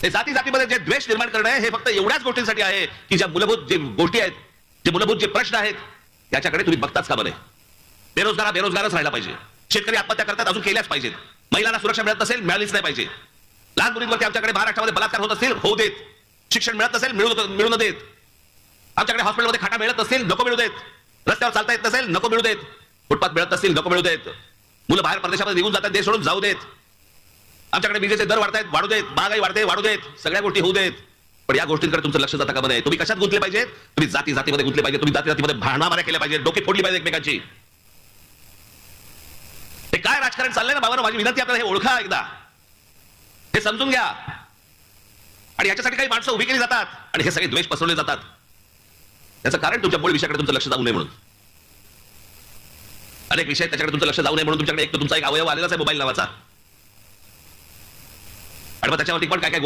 हे जाती जातीमध्ये जे द्वेष निर्माण करणं आहे हे फक्त एवढ्याच गोष्टींसाठी आहे की ज्या मूलभूत जे गोष्टी आहेत, जे मूलभूत जे प्रश्न आहेत त्याच्याकडे तुम्ही बघताच का बरे. बेरोजगारच राहिला पाहिजे. शेतकरी आत्महत्या करतात, अजून केल्याच पाहिजेत. महिलांना सुरक्षा मिळत नसेल, मिळालीच नाही पाहिजे. लहान मुलींवरती आमच्याकडे महाराष्ट्रामध्ये बलात्कार होत असतील, होऊ देत. शिक्षण मिळत नसेल, मिळू देत. आमच्याकडे हॉस्पिटलमध्ये खाटा मिळत नसतील, नको मिळू देत. रस्त्यावर चालता येत नसेल, नको मिळू देत. फुटपाथ मिळत नसतील, नको मिळू देत. मुलं बाहेर परदेशामध्ये निघून जातात, देश सोडून जाऊ देत. आमच्याकडे विजेचे दर वाढतायत, वाढू देत. महागाई वाढते, वाढू देत. सगळ्या गोष्टी होऊ देत. पण या गोष्टींकडे तुमचं लक्ष जाता का बरं. तुम्ही कशात गुंतले पाहिजेत? तुम्ही जातीमध्ये गुंतले पाहिजे. तुम्ही जातीमध्ये भांडणामाऱ्या केल्या पाहिजे, डोके फोडली पाहिजे एकमेकांची. हे काय राजकारण चाललंय ना बाबा, माझी विनंती आपल्याला हे ओळखा एकदा, हे समजून घ्या. आणि याच्यासाठी काही माणसं उभी केली जातात आणि हे सगळे द्वेष पसरवले जातात. त्याचं कारण तुमच्या मूळ विषयाकडे तुमचं लक्ष जाऊ नये म्हणून. अनेक विषय त्याच्याकडे तुमचं लक्ष जाऊ नये म्हणून तुमच्याकडे तुमचा एक अवयव आलेलाच आहे, मोबाईल नावाचा. आणि मग त्याच्यावरती पण काय काय